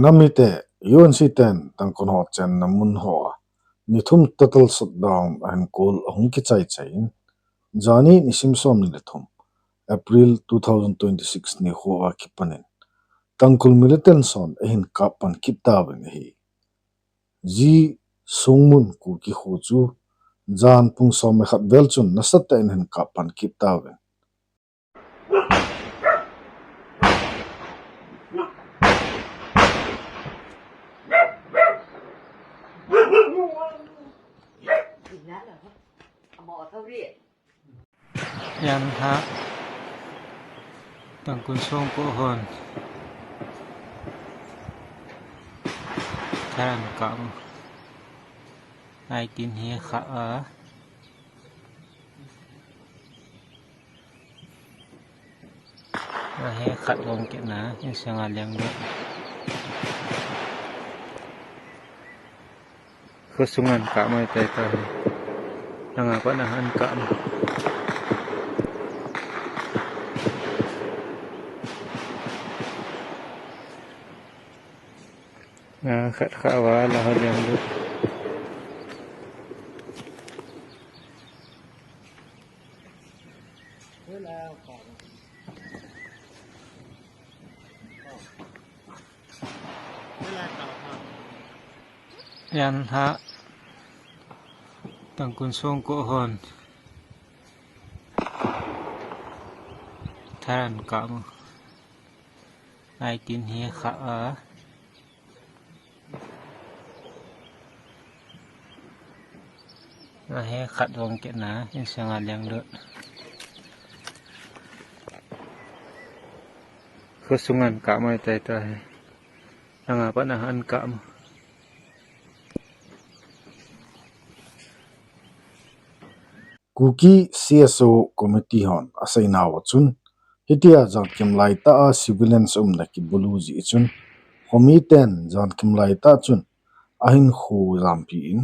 Anamite yun si ten tang kon hot chen namun ho ni thum total shutdown and call hung ki chai chain jani ni simsom ni thum April 2026 ni ho a kipanen tangkul militan son ehin kapan kita ben hi ji sungmun ku ki ho chu jan pung som me khat bel chun nasat ta en kapan kita ben Yan ha tangkul song ko hon tharan kam ai tin hi kha a và he khát vọng kiện ná nhưng sang là liang được kesungan kak mai tay tay yang apa nahan kak khát khát quá là hơi liang được yan ha tangkun song ko hon tharan kam ai tin hi kha a và he khát vọng kiện ná nhưng sang là liang được kesungan kak mai tay tay yang apa nahan kak KUKI CSO committee hon asai naw chun hitia jan kim lai ta civilians na ki bulu ji chun homi ten jan kim lai ta chun ahin khu rampi in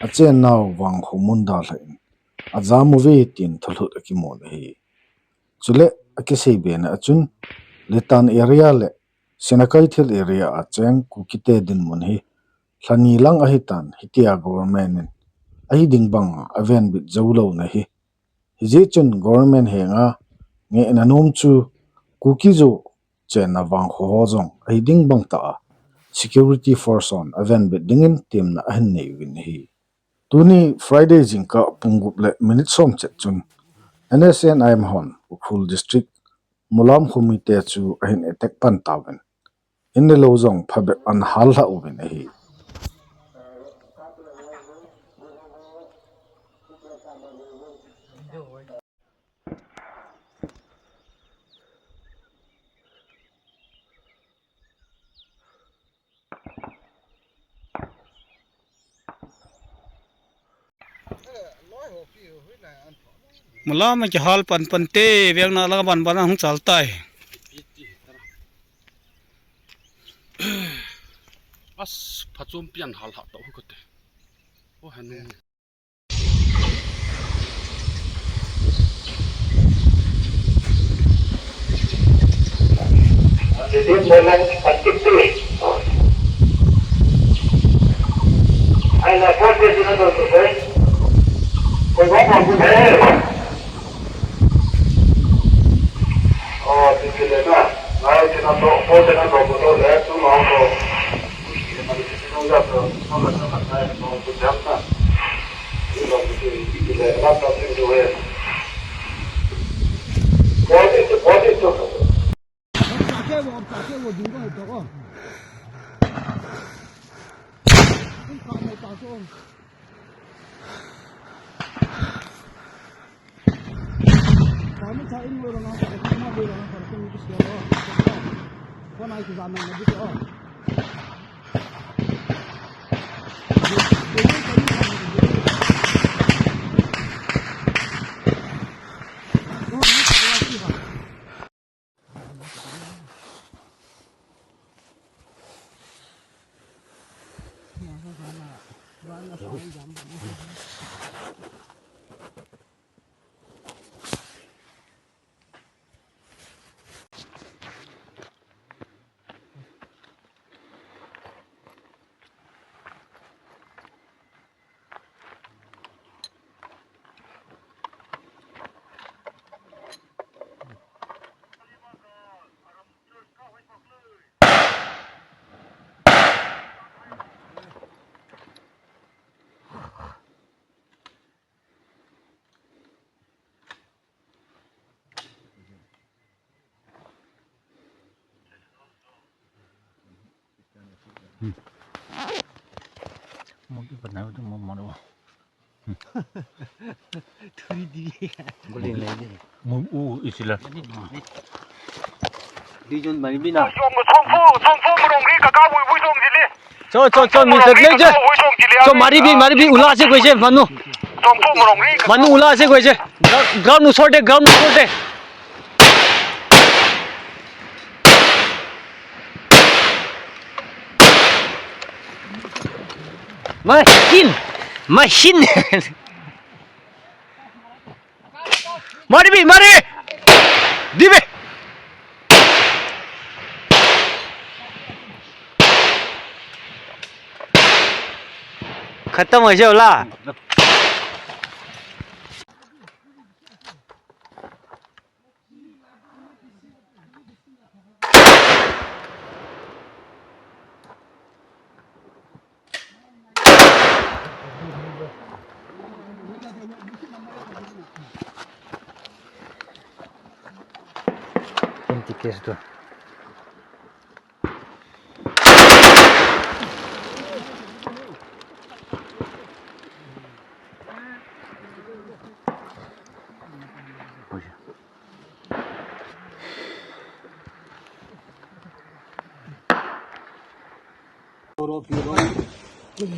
achen naw wang humun da lain ajamu ve tin thalut ki mon hi chule akisei be na chun letan area le senakai thil area acheng KUKI te din mon hi thani lang a hitan hitia government ahi dingbang aven bit zolo na hi hije chun government henga nge nanom chu KUKI zo chen na wang ho jong ahi dingbang ta security force on aven bit dingin team na ahin nei win hi tuni Friday jingka pungup le minute som chet chun NSN I'm hon ukhul district Mulam khumi te chu ahin attack pan tawen in le lo jong phabe an hal ha ubin hi Mulam mà hal pan pan te việc nào là ban ban không chal tai as phachom pian hal ha to ko te o hanu Jadi jalan aktif tu. Aina kata sini tu tu. Kau apa pun dah. Oh, tu le na. Nah, kita tu, kita tu dah tu mau. Kita mari kita nunggu tu. Nama nama saya mau tu jumpa. Kita le rata tu tu. What is tu?我应该这个，你看没打中？咱们才因为了那个，那为了那个，跟你不说了，我拿去咱们那不是啊。뭐 이거 나도 뭐 말어. 둘이 뒤에. 몰래 내지. 뭐 있을라. 리존 많이 비나. 저 미세레제. 저 마리비 울라세 거제 만노. 만노 울라세 거제. 그라운드 소르데. 마신. 마리비. 디베. खत्म हो जाला case तो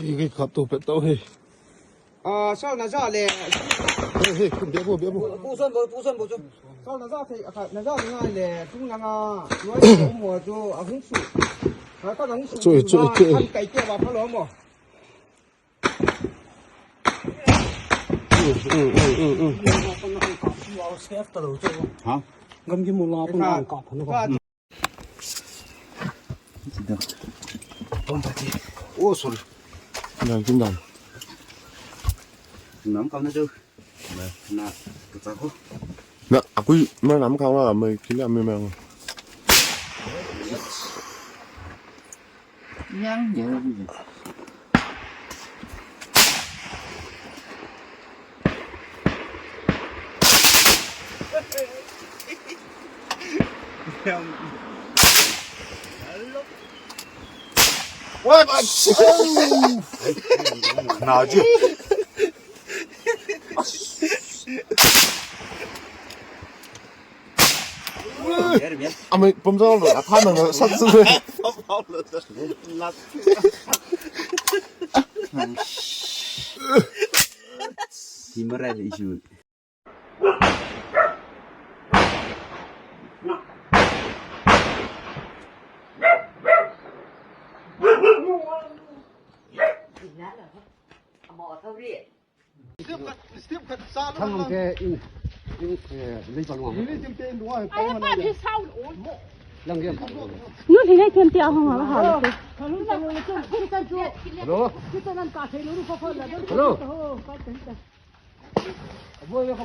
이게 값도 뺐다 해. sau là do là bé bộ bu xuân bộ sau là do thì là do thứ hai là chúng là nói mùa cho ở húng sụt có húng sụt ăn cày kia vào phá lỗ mà hả ngâm cái mùa lo cũng ăn cọp nó ô sorry này kim đồng Nắm con nó chứ. Nè, cái sao hút. nè quý mới nắm không là mày kiếm ra mày mèo Nhang vậy là gì? what nào chứ mày bấm ra rồi phát nó sắp sửa Thì mới ra lại chịu. thằng cái in lấy vào ngoài ai bắt thì sao lần kia nó thì lấy thêm tiêu không hả hả alo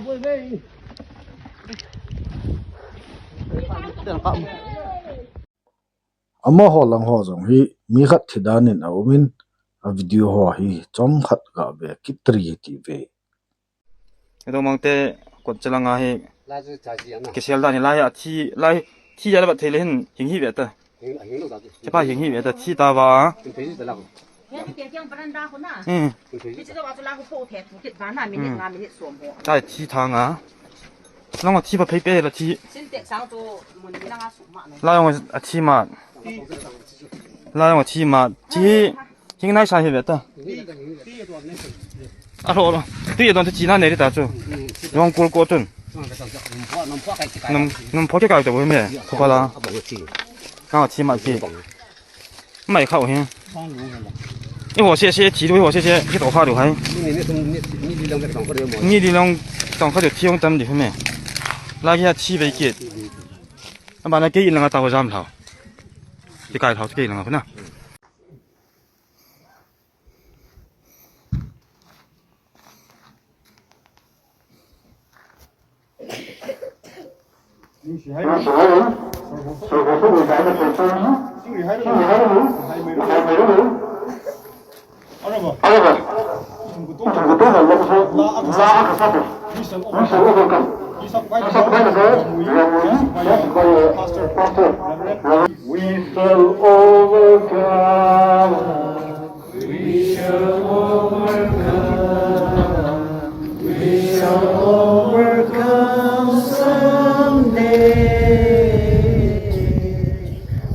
vui đây ama ho lang ho jong hi mi khat thidanin awmin a video ho hi chom khat ga ve kitri ti ve Ito mangte kot chalanga hi kisel da ni lai thi ya ba thele hin hing hi beta chapa hing hi beta thi ta ba tai thi thang a long thi ba phei pe la thi la yong a thi ma thi hing nai sa hi beta alo tuy don chỉ nan này đã chứ用锅锅炖能破开盖的外面破开了刚好起码去买烤先一会谢谢提一会谢谢一朵花留还你力量当开就提用针的后面那个起为结那把那给人个打个ram头就盖头给人个分呐 We shall overcome. We shall overcome. We shall overcome someday.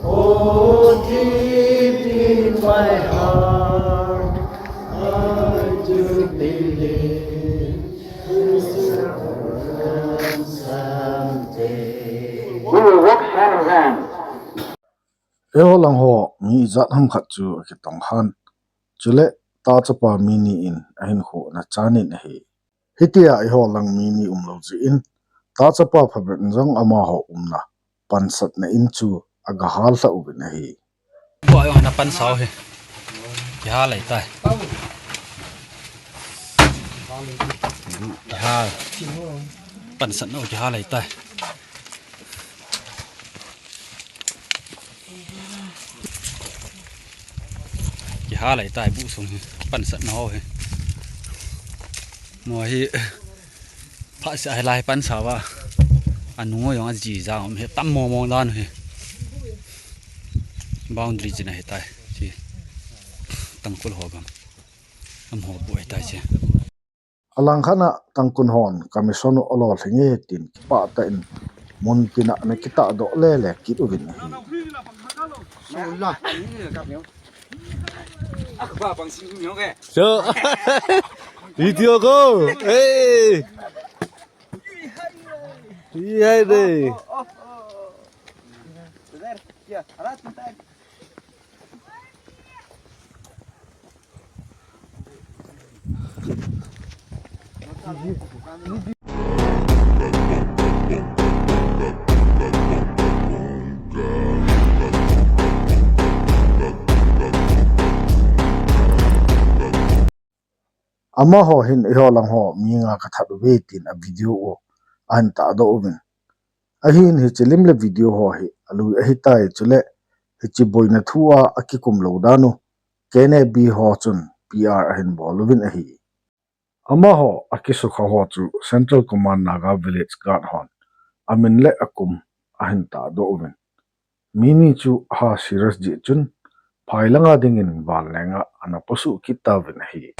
Oh, deep in my heart, I do believe we shall overcome someday. We will walk hand in hand. eo lang ho mi zat ham khat chu ki tong han chule ta chapa mini in ahin ho na chanin he hitia I ho lang mini umlo ji in ta chapa phabet jong ama ho umna pansat na in chu aga hal sa ubin he Boy on pan sao he. Ya lại tay. Ya. Pan sẵn nó ya lại tay. Ya lại tay bu xuống pan sẵn nó he. Mua hi. Phá sẽ lại pan sao ba. Anh nuôi ông gì ra ông he tắm mò mò đan he. Boundary chỉ này tay chỉ tăng cột hồ gam am hồ bụi tay chứ alang khana tangkun hon commission olo thinge tin pa ta in mon pina na kita do le le ki ubin hi Sợ. Đi tiêu cô. Ê. Đi hay đi. ama ho hin ho lang ho mi nga ka thadu ve tin a video o an ta do ubin a hin hi chilim le video ho hi alu a hi tai chule hi chi boina thua akikum lo danu kene bi ho chun pr a hin boluvin a hi ama ho akisu kha ho chu central command naga village guard hon amin le akum a hin ta do ubin mini chu ha serious ji chun phailanga dingin wal lenga ana posu kitawin hi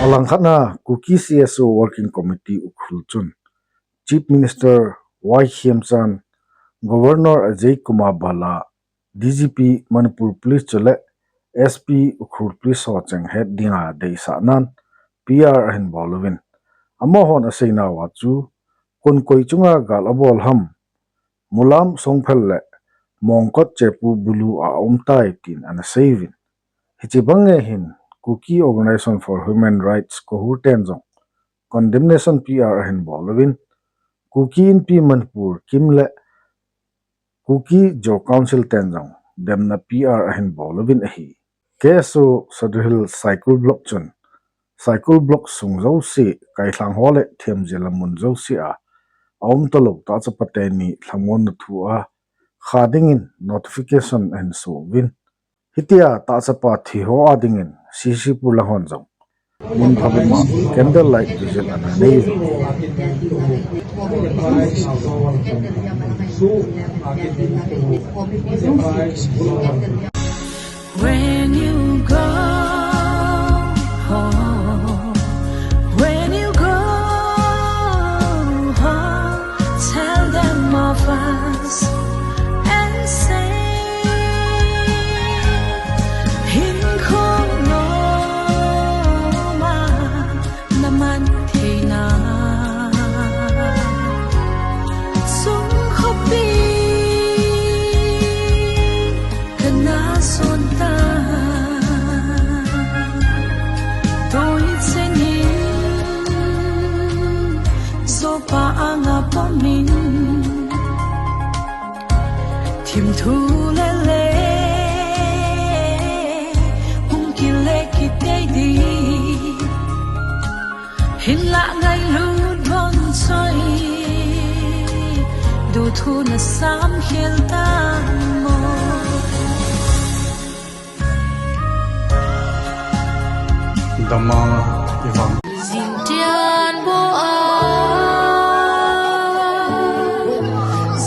alang khana KUKI CSO working committee ukhul chun chief minister Hiemchan governor Ajay Kumar Bala DGP Manipur police chule SP ukhul police ho cheng head dinga dei sa nan PR hin bolwin ama hon aseina wa chu kon koi chunga gal abol ham mulam songphel le mongkot chepu bulu a omtai tin ana saving hichibange hin KUKI Organization for Human Rights Kohuten Jong condemnation PR hin bolwin KUKI in P Manipur kimle KUKI Jo Council Tenjong demna PR hin bolwin hi keso sadhil cycle block chun cycle block sungzo si kaithlang hole themjelamun zo si a aum tolok ta chapateni thlamon thua khadingin notification and so win hitia ta chapa thi ho adingin cc pula hon jong mun phabema candle light vigil ana nei when you go home, when you go home, tell them of us and say Hinkho no ma naman thina sung khopi kana son ta tôi senin zo pa anga pomin tim thu le le hin lạ ngay lút bon chơi đủ thu na sam hiền ta mô Damang Ivan. Dinh tian bo a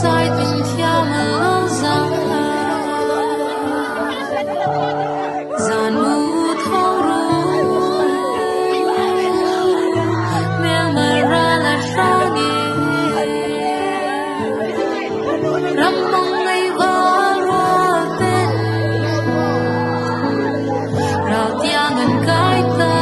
sai tình theo mà lâu dài giàn mù thâu ru mẹ mà ra là sao nghe rắm mong ngày vỡ ra tên rào tia ngân cái ta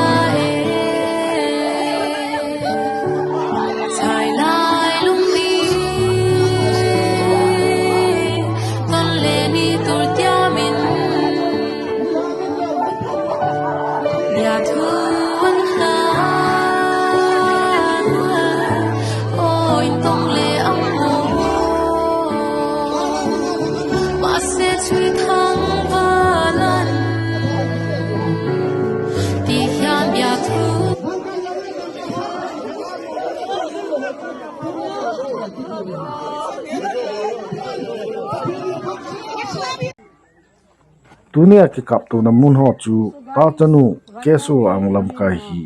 Dunia ki kap tu na mun ho chu ta chanu kesu ang lam kai hi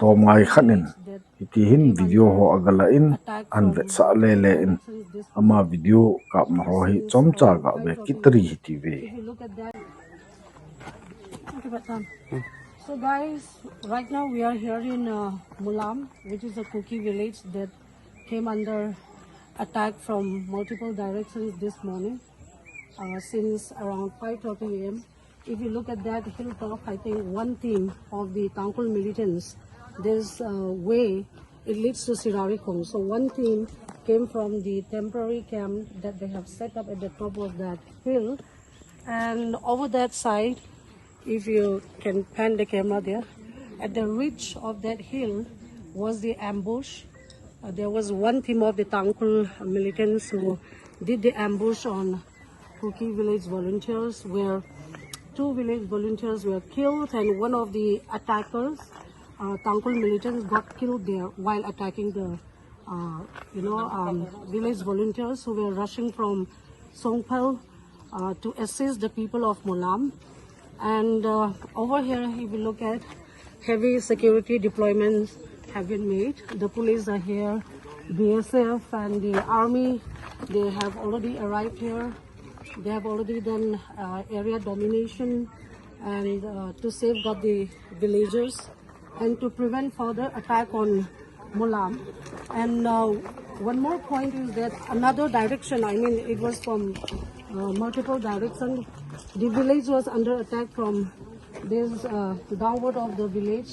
to mai khanin iti hin video ho agala in an vet sa le le in ama video kap na ho hi chom cha ga be kitri hi ti ve. So guys, right now we are here in Mulam, which is a KUKI village that came under attack from multiple directions this morning. Since around 5:30 a.m. If you look at that hilltop, I think one team of the Tangkul militants, there's a way, it leads to Sirarikhong. So one team came from the temporary camp that they have set up at the top of that hill. And over that side, if you can pan the camera there, at the ridge of that hill was the ambush. There was one team of the Tangkul militants who did the ambush on KUKI village volunteers, where 2 village volunteers were killed and one of the attackers, Tangkul militants, got killed there while attacking the village volunteers who were rushing from Songpal to assist the people of Mulam. And over here, if you look at, heavy security deployments have been made. The police are here, BSF and the army, they have already arrived here. They have already done area domination and to safeguard the villagers and to prevent further attack on Mulam. And one more point is that another direction, I mean it was from multiple directions. The village was under attack from this downward of the village.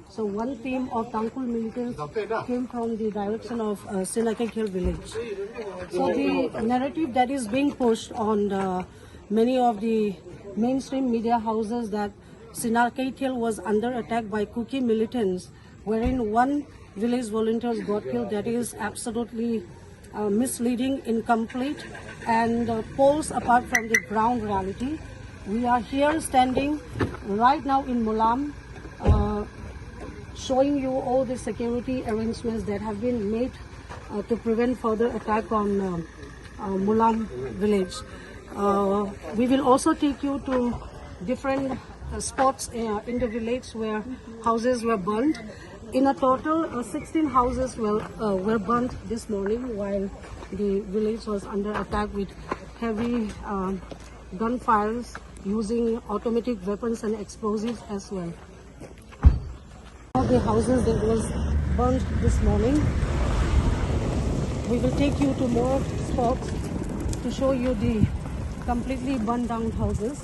So one team of Tangkul militants came from the direction of Sinakek Hill village. So the narrative that is being pushed on many of the mainstream media houses that Sinakek Hill was under attack by KUKI militants, wherein one village volunteers got killed, that is absolutely misleading, incomplete, and poles apart from the ground reality. We are here standing right now in Mulam, showing you all the security arrangements that have been made to prevent further attack on Mulam village. We will also take you to different spots in the village where houses were burnt. In a total, 16 houses were burnt this morning while the village was under attack with heavy gunfires using automatic weapons and explosives as well. Of the houses that was burnt this morning, we will take you to more spots to show you the completely burned down houses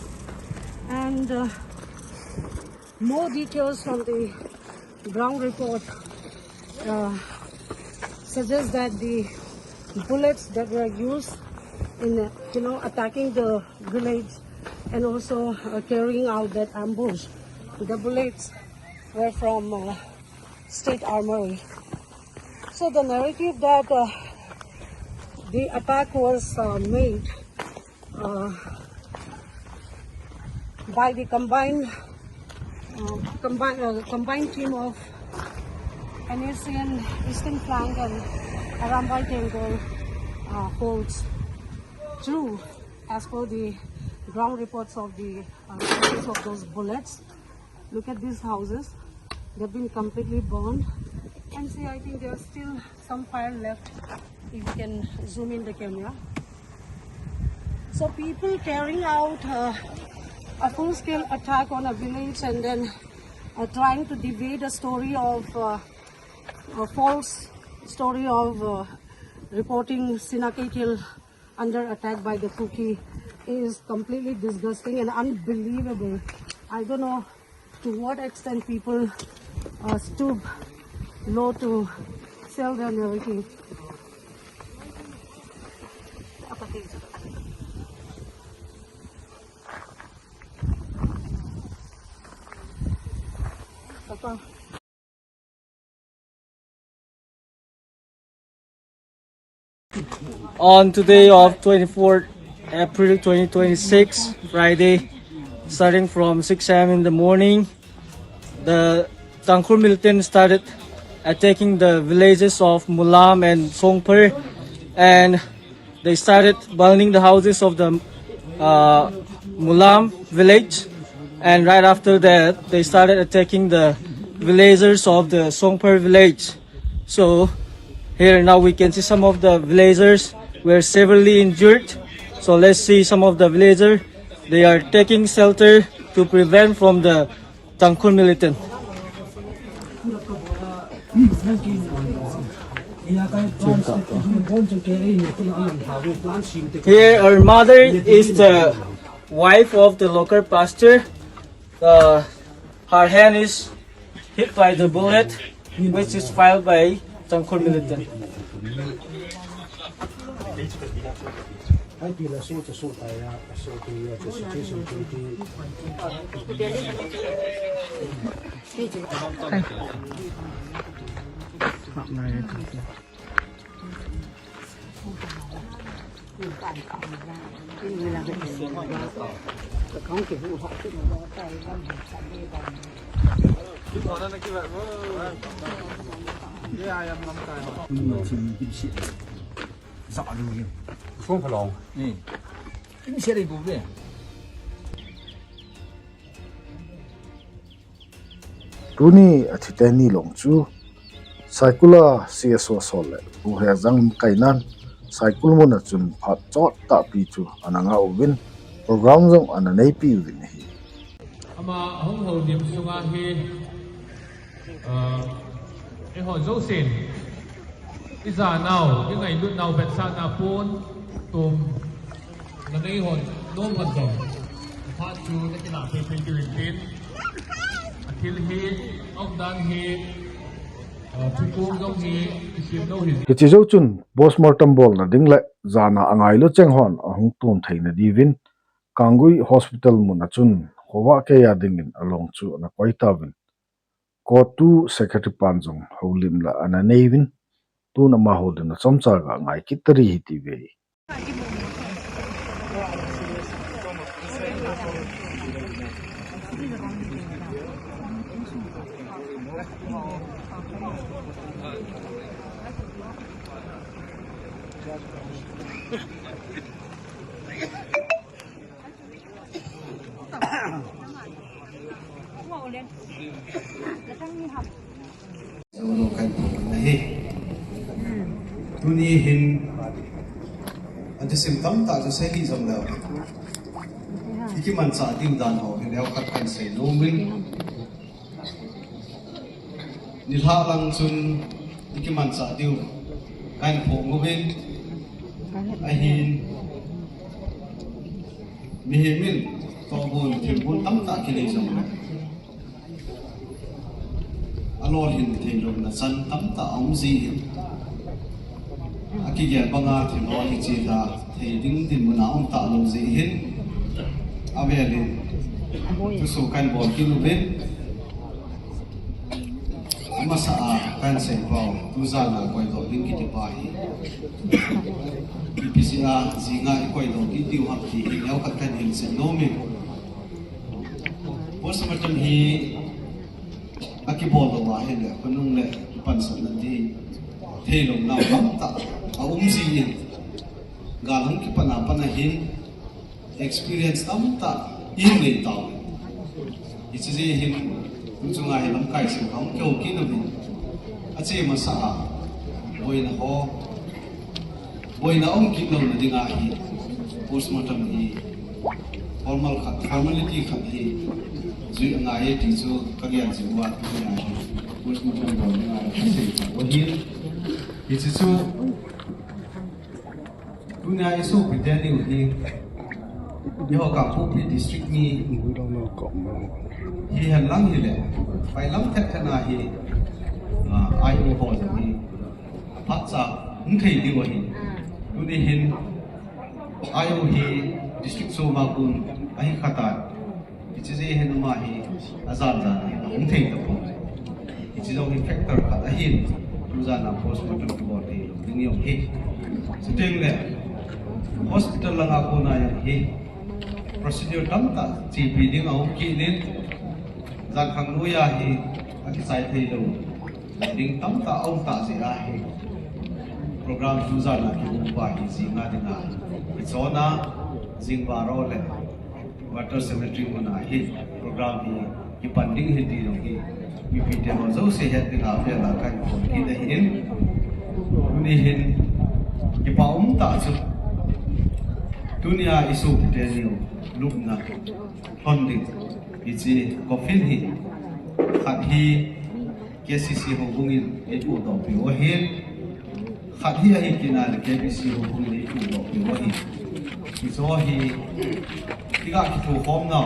and more details from the ground report suggests that the bullets that were used in attacking the village and also carrying out that ambush, the bullets were from State Armory. So the narrative that the attack was made by the combined team of and you see an eastern flank and Arambai temple holds true as per the ground reports of the sources of those bullets. Look at these houses, they've been completely burned, and see, I think there's still some fire left if you can zoom in the camera. So people carrying out a full-scale attack on a village and then trying to debate a story of a false story of reporting Sinakikil under attack by the KUKI is completely disgusting and unbelievable. I don't know to what extent people stoop low to sell their narrative. On today of 24th April 2026, Friday, starting from 6 a.m. in the morning, the Tangkhul militants started attacking the villages of Mulam and Songper, and they started burning the houses of the Mulam village, and right after that they started attacking the villagers of the Songper village. So here now we can see some of the villagers were severely injured. So let's see some of the villagers. They are taking shelter to prevent from the Tangkhul militant. Here our mother is the wife of the local pastor. Her hand is hit by the bullet, which is fired by Tangkhul militant. Tuni athitani longchu cycula CSO sole bu hezang kainan cycle mona chun phat chot ta pi chu ananga ubin program jong ananei pi ubin hi ama hong ho dim sunga hi e ho zo sen iza now cái ngày lut now bet sa na pon tum na dei hon nom han dom pha chu na kila pe pe ki rin athil hi ok dan hi thukung dong hi sim no hi ke chi zo chun postmortem bol na ding le zana angai lo cheng hon ahung tum theina divin kangui hospital muna chun howa ke ya dingin along chu na koita bin ko tu secretary panjong holim la ananevin tu na ma hodna chomcha ga ngai kitari hi ti ve Tuni hin anti sim tam ta jo se hi jom la iki man cha tim dan ho hin leo khat kan se no min ni tha lang chun iki man cha tiu kan pho ngo bin a hin mi hi min to bun thim bun tam ta ki le jom la alor hin thim jom na san tam ta ong ji aki ge banga thimo hi chi da thei ding tin muna ong ta lo ji hin aveli tu so kan bol ki lu ben masa kan se pau tu za na koi do ding ki ti pa hi pca zinga koi do ki tiu hak ki hi leo kat kan hin se no mi postmortem hi akibol lo wa hele kunung le pan san di thelo na ta si galang ki pana hin experience ta in le taw ichi hin chunga helam kai sin kham kyo ki no bi ache ma sa boina ho boina ki no na dinga hi postmortem hi formality khat hi zui nga ye ti chu karian jiwa ya postmortem bo dinga se bo hi ichi chu dunia isu bidani hi yo ka pu district ni hi han lang hi le pai lam thak thana hi ai o ho ja hi phat cha thei di wa hi tu ni hin ai o hi district so ma kun ai khata ichi je hin ma hi azan ja hi thei ta po ichi jo hi factor khat hi tu za na postmortem bo hi ding yo hi siteng le hospital langa ko na ya hi procedure tam ta chi pi ding au ki nin zan khang nu ya hi aki sai thei lo ding tam ta au ta se a hi program tu za na ki ba hi si nga dina ichona jing ba ro le water cemetery mana hi program hi ki panding hi ti lo hi mi pi te ho zo se het dina pe la kan ko ki da hin ni hin ki pa ta chu dunia isu tenio lubna funding ichi coffin hi khat hi KCC ho bungin e pu do pi o hin khat hi hi kina le KCC ho bungin e pu do pi o hi iso hi tiga ki thu khom na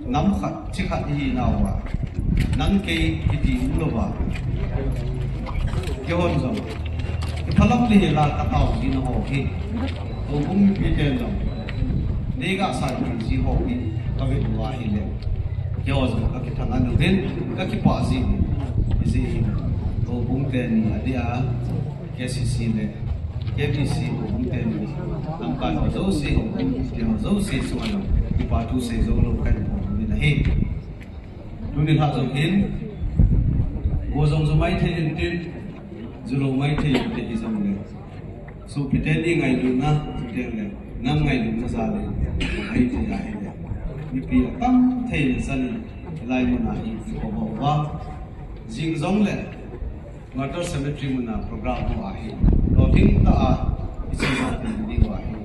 nam khat chi khat hi na wa nan ke hi ti lo wa ke hon zo phalam le la ka taw din ho hi o bung pi te lo ne ga sa ji ho hi ka ve wa hi le yo zo ka ki thang an den ka ki pa ji ji o bung te ni adia KCC le KBC o bung te ni am ka ho zo se ho ti ho zo se so ano ki pa tu se zo lo kan ho ni na hi tu ni ha zo hin go zo zo mai the tin zulo mai the te ki sam le so piteni ngai lu na te le nam ngai lu na sa le ai te ya he le ni pi tam the le san lai mo na hi ko bo wa jing zong le water cemetery mo na program ko a hi lo ting ta a isi na ni wa hi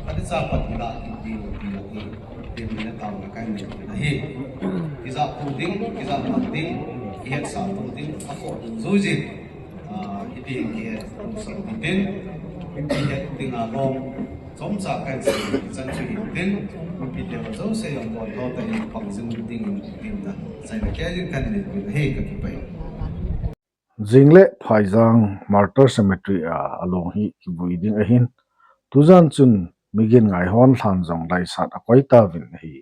ati sa pa ti la ti ti te mi na ta na kai ni na hi iza pu ding iza ma ding hiat sa pu ding a ko zo ji iti kia sa tin iti het tinga long som sa kan sa san chu tin pi te zo se yong bo to ta ni pang sing ting tin na sai na kya jin kan ni he ka ki pai jingle phaijang martyr cemetery a along hi ki buiding a hin tuzan chun migen ngai hon thlan jong lai sat a koi ta vin hi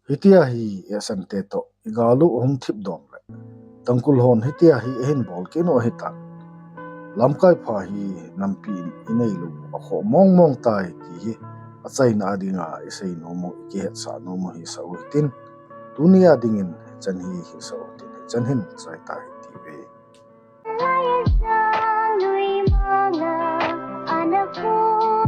hitia hi esante to igalu hum thip dom le tangkul hon hitia hi hin bol ke no hitan lamkai pha hi nampi inei lu a kho mong tai ti hi achai na dinga isei no mo ke sa no mo hi sa utin dunia dingin chan hi sa utin chan hin chai tai ti ve Anapurna